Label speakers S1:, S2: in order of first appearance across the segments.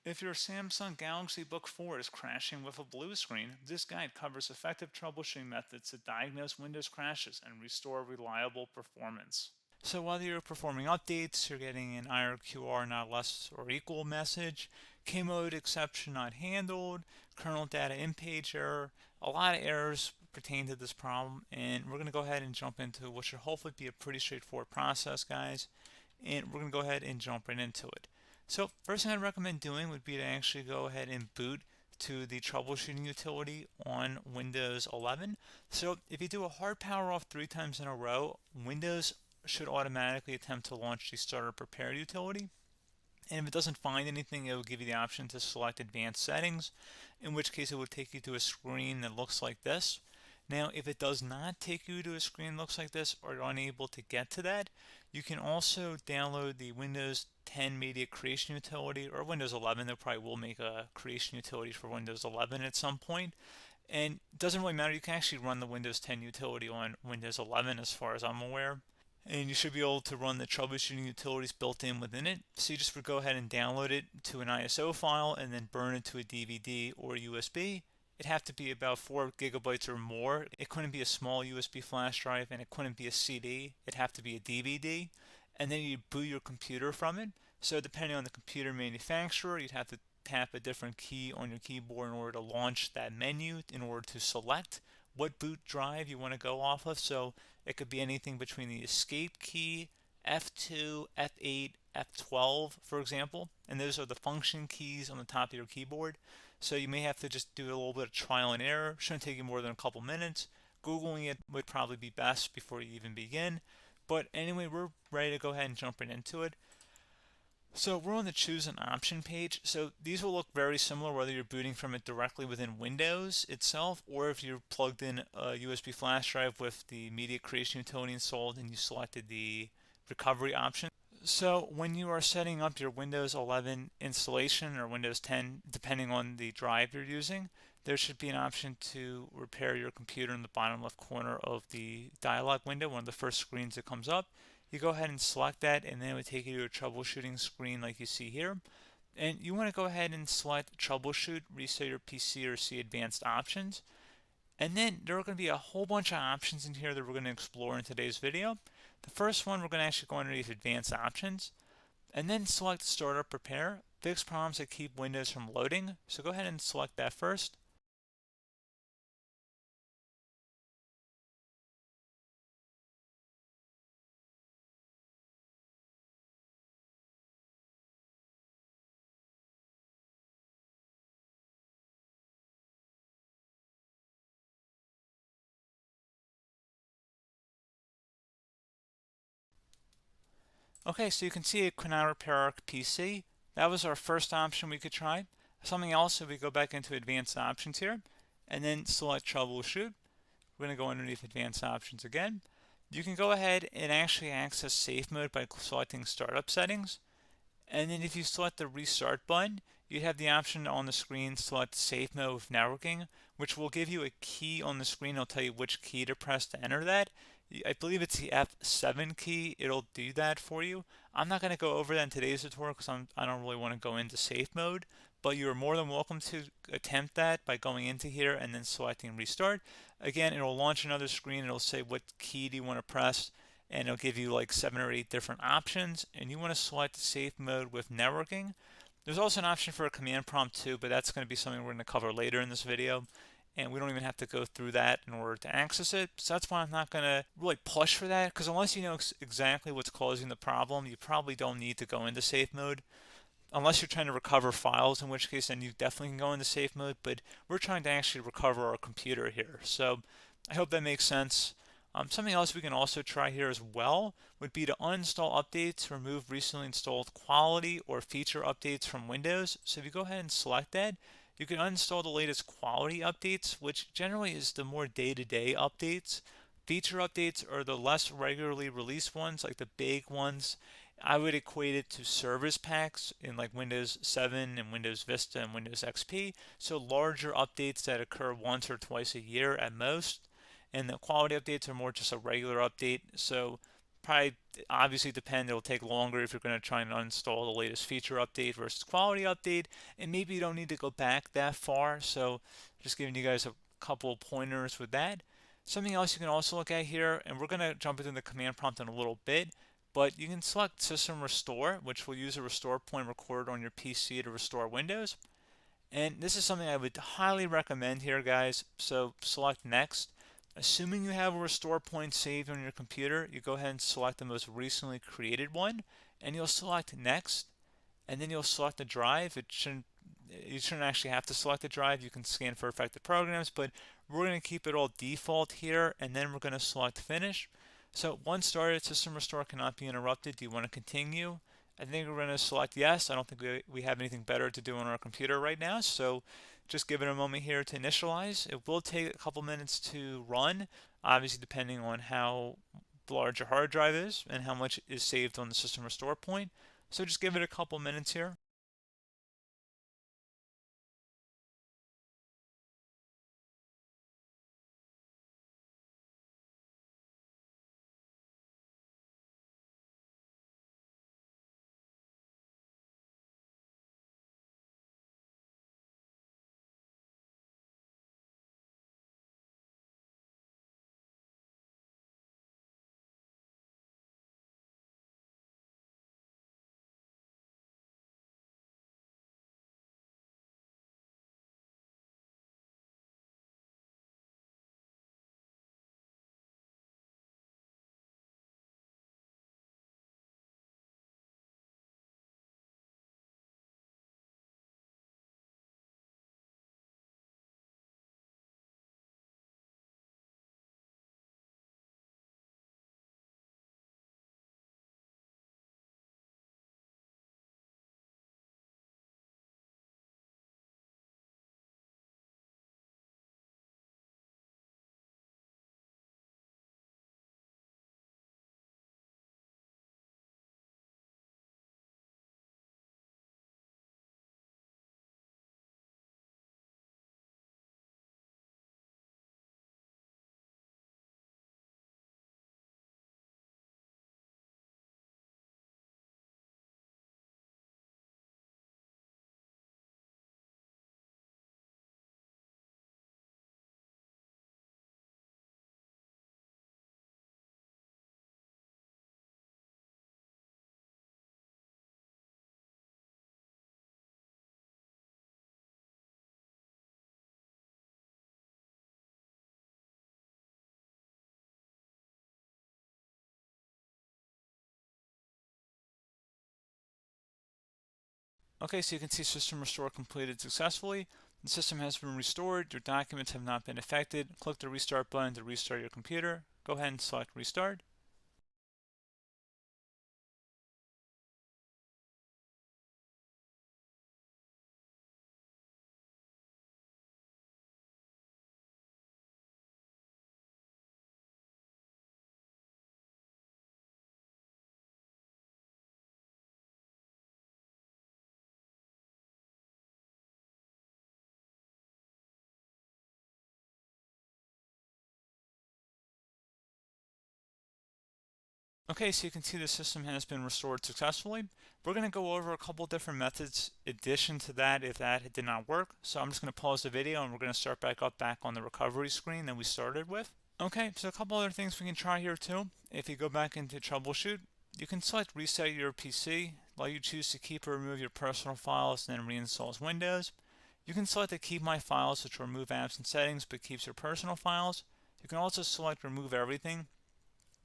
S1: If your Samsung Galaxy Book4 is crashing with a blue screen, this guide covers effective troubleshooting methods to diagnose Windows crashes and restore reliable performance. So while you're performing updates, you're getting an IRQR not less or equal message, K-mode exception not handled, kernel data in-page error. A lot of errors pertain to this problem, and we're going to go ahead and jump into what should hopefully be a pretty straightforward process, guys. And we're going to go ahead and jump right into it. So first thing I'd recommend doing would be to actually go ahead and boot to the troubleshooting utility on Windows 11. So if you do a hard power off 3 times in a row, Windows should automatically attempt to launch the starter prepare utility. And if it doesn't find anything, it will give you the option to select advanced settings, in which case it would take you to a screen that looks like this. Now, if it does not take you to a screen that looks like this, or you're unable to get to that, you can also download the Windows 10 Media Creation Utility, or Windows 11. They probably will make a creation utility for Windows 11 at some point. And it doesn't really matter, you can actually run the Windows 10 utility on Windows 11 as far as I'm aware. And you should be able to run the troubleshooting utilities built in within it. So you just would go ahead and download it to an ISO file and then burn it to a DVD or USB. It'd have to be about 4 gigabytes or more. It couldn't be a small USB flash drive, and it couldn't be a CD. It'd have to be a DVD. And then you'd boot your computer from it. So depending on the computer manufacturer, you'd have to tap a different key on your keyboard in order to launch that menu, in order to select what boot drive you want to go off of. So it could be anything between the escape key, F2, F8, F12, for example, and those are the function keys on the top of your keyboard. So you may have to just do a little bit of trial and error. Shouldn't take you more than a couple minutes. Googling it would probably be best before you even begin. But anyway, we're ready to go ahead and jump right into it. So we're on the choose an option page. So these will look very similar whether you're booting from it directly within Windows itself, or if you're plugged in a USB flash drive with the media creation utility installed and you selected the recovery option. So when you are setting up your Windows 11 installation or Windows 10, depending on the drive you're using, there should be an option to repair your computer in the bottom left corner of the dialog window, one of the first screens that comes up. You go ahead and select that, and then it would take you to a troubleshooting screen like you see here. And you want to go ahead and select troubleshoot, reset your PC, or see advanced options. And then there are going to be a whole bunch of options in here that we're going to explore in today's video. The first one, we're going to actually go underneath advanced options and then select startup prepare, fix problems that keep Windows from loading. So go ahead and select that first. Okay, so you can see it could not repair our PC. That was our first option we could try. Something else, if we go back into advanced options here and then select troubleshoot, we're going to go underneath advanced options again. You can go ahead and actually access safe mode by selecting startup settings. And then if you select the restart button, you have the option on the screen select safe mode with networking, which will give you a key on the screen. It'll tell you which key to press to enter that. I believe it's the F7 key. It'll do that for you. I'm not going to go over that in today's tutorial because I don't really want to go into safe mode, but you're more than welcome to attempt that by going into here and then selecting restart. Again, it'll launch another screen. It'll say what key do you want to press, and it'll give you like 7 or 8 different options, and you want to select safe mode with networking. There's also an option for a command prompt too, but that's going to be something we're going to cover later in this video, and we don't even have to go through that in order to access it. So that's why I'm not going to really push for that, because unless you know exactly what's causing the problem, you probably don't need to go into safe mode. Unless you're trying to recover files, in which case then you definitely can go into safe mode, but we're trying to actually recover our computer here. So I hope that makes sense. Something else we can also try here as well would be to uninstall updates, remove recently installed quality or feature updates from Windows. So if you go ahead and select that, you can uninstall the latest quality updates, which generally is the more day-to-day updates. Feature updates are the less regularly released ones, like the big ones. I would equate it to service packs in like Windows 7 and Windows Vista and Windows XP. So larger updates that occur once or twice a year at most. And the quality updates are more just a regular update. So probably obviously depend. It'll take longer if you're going to try and uninstall the latest feature update versus quality update, and maybe you don't need to go back that far. So just giving you guys a couple of pointers with that. Something else you can also look at here, and we're going to jump into the command prompt in a little bit, but you can select System Restore, which will use a restore point recorded on your PC to restore Windows. And this is something I would highly recommend here, guys. So select Next. Assuming you have a restore point saved on your computer, you go ahead and select the most recently created one, and you'll select Next, and then you'll select the drive. You shouldn't actually have to select the drive. You can scan for affected programs, but we're going to keep it all default here, and then we're going to select Finish. So once started, System Restore cannot be interrupted. Do you want to continue? I think we're going to select yes. I don't think we have anything better to do on our computer right now, so just give it a moment here to initialize. It will take a couple minutes to run, obviously depending on how large your hard drive is and how much is saved on the System Restore point. So just give it a couple minutes here. Okay, so you can see System Restore completed successfully. The system has been restored. Your documents have not been affected. Click the Restart button to restart your computer. Go ahead and select Restart. Okay, so you can see the system has been restored successfully. We're going to go over a couple different methods in addition to that if that did not work. So I'm just going to pause the video and we're going to start back up on the recovery screen that we started with. Okay, so a couple other things we can try here too. If you go back into troubleshoot, you can select reset your PC, while you choose to keep or remove your personal files and then reinstalls Windows. You can select to keep my files, which will remove apps and settings but keeps your personal files. You can also select remove everything,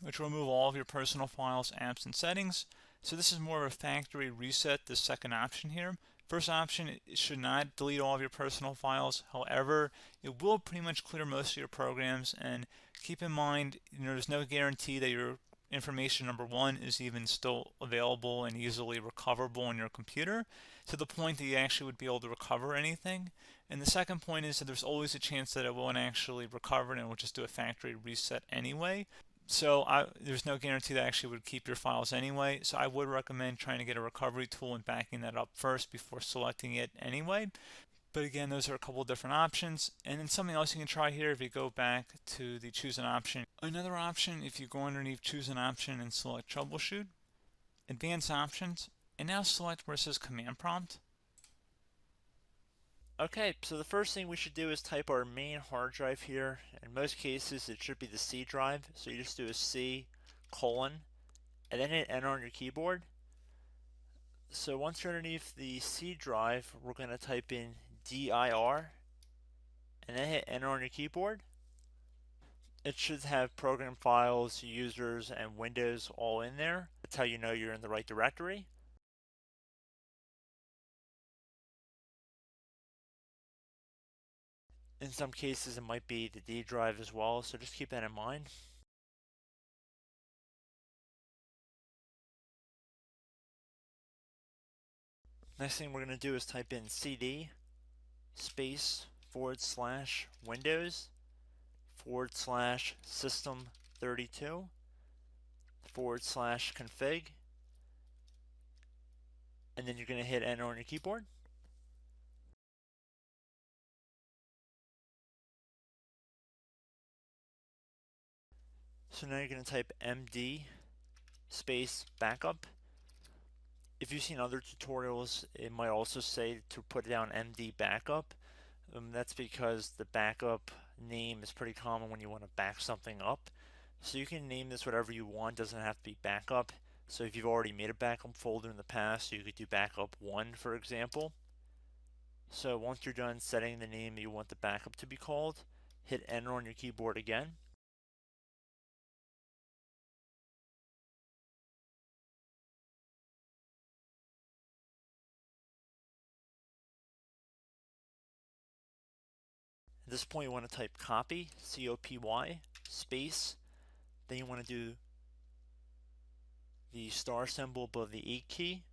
S1: which will remove all of your personal files, apps, and settings. So this is more of a factory reset, the second option here. First option, it should not delete all of your personal files. However, it will pretty much clear most of your programs. And keep in mind, there's no guarantee that your information, number one, is even still available and easily recoverable on your computer to the point that you actually would be able to recover anything. And the second point is that there's always a chance that it won't actually recover and it will just do a factory reset anyway. So there's no guarantee that actually would keep your files anyway. So I would recommend trying to get a recovery tool and backing that up first before selecting it anyway. But again, those are a couple different options. And then something else you can try here, if you go back to the choose an option. Another option, if you go underneath choose an option and select troubleshoot, advanced options, and now select where it says command prompt.
S2: Okay, so the first thing we should do is type our main hard drive here. In most cases, it should be the C drive. So you just do a C colon, and then hit enter on your keyboard. So once you're underneath the C drive, we're going to type in dir, and then hit enter on your keyboard. It should have program files, users, and Windows all in there. That's how you know you're in the right directory. In some cases, it might be the D drive as well, so just keep that in mind. Next thing we're going to do is type in cd space / Windows / system 32 / config, and then you're going to hit enter on your keyboard. So now you're going to type md space backup. If you've seen other tutorials, it might also say to put down md backup. That's because the backup name is pretty common when you want to back something up. So you can name this whatever you want, doesn't have to be backup. So if you've already made a backup folder in the past, you could do backup 1, for example. So once you're done setting the name you want the backup to be called, hit enter on your keyboard again. At this point you want to type copy, C-O-P-Y, space, then you want to do the star symbol above the 8 key,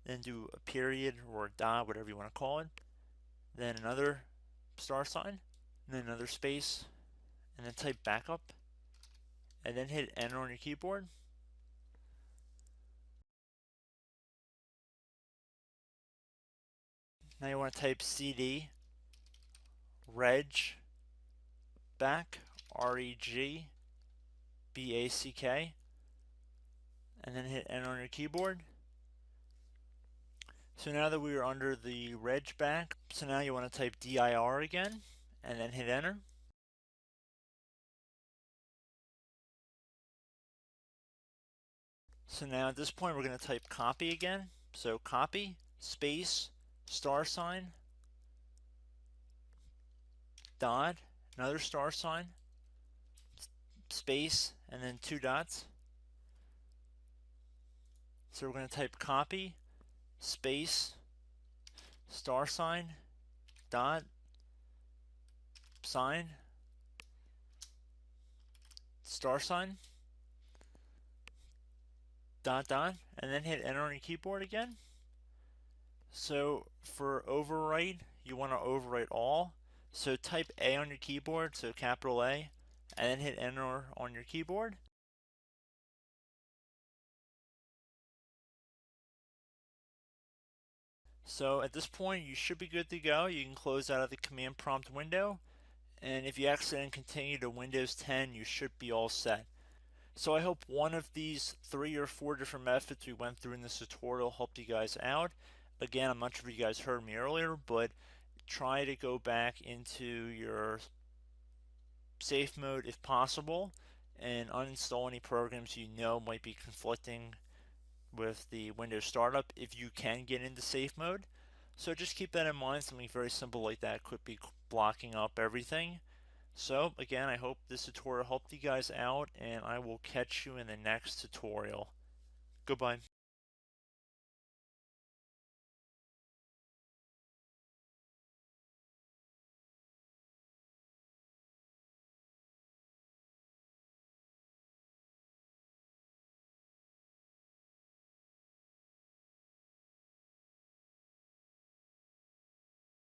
S2: then do a period or a dot, whatever you want to call it, then another star sign, and then another space, and then type backup, and then hit enter on your keyboard. Now you want to type cd reg back, REG BACK, and then hit enter on your keyboard. So now that we are under the reg back, so now you want to type dir again, and then hit enter. So now at this point we're going to type copy again. So copy, space, star sign, dot, another star sign, space, and then 2 dots. So we're going to type copy, space, star sign, dot, sign, star sign, dot, dot, and then hit enter on your keyboard again. So for overwrite, you want to overwrite all. So type A on your keyboard, so capital A, and then hit enter on your keyboard. So at this point you should be good to go. You can close out of the command prompt window, and if you accidentally continue to Windows 10, you should be all set. So I hope one of these 3 or 4 different methods we went through in this tutorial helped you guys out. Again, I'm not sure if you guys heard me earlier, but try to go back into your safe mode if possible and uninstall any programs you know might be conflicting with the Windows startup if you can get into safe mode. So just keep that in mind. Something very simple like that could be blocking up everything. So again, I hope this tutorial helped you guys out, and I will catch you in the next tutorial. Goodbye.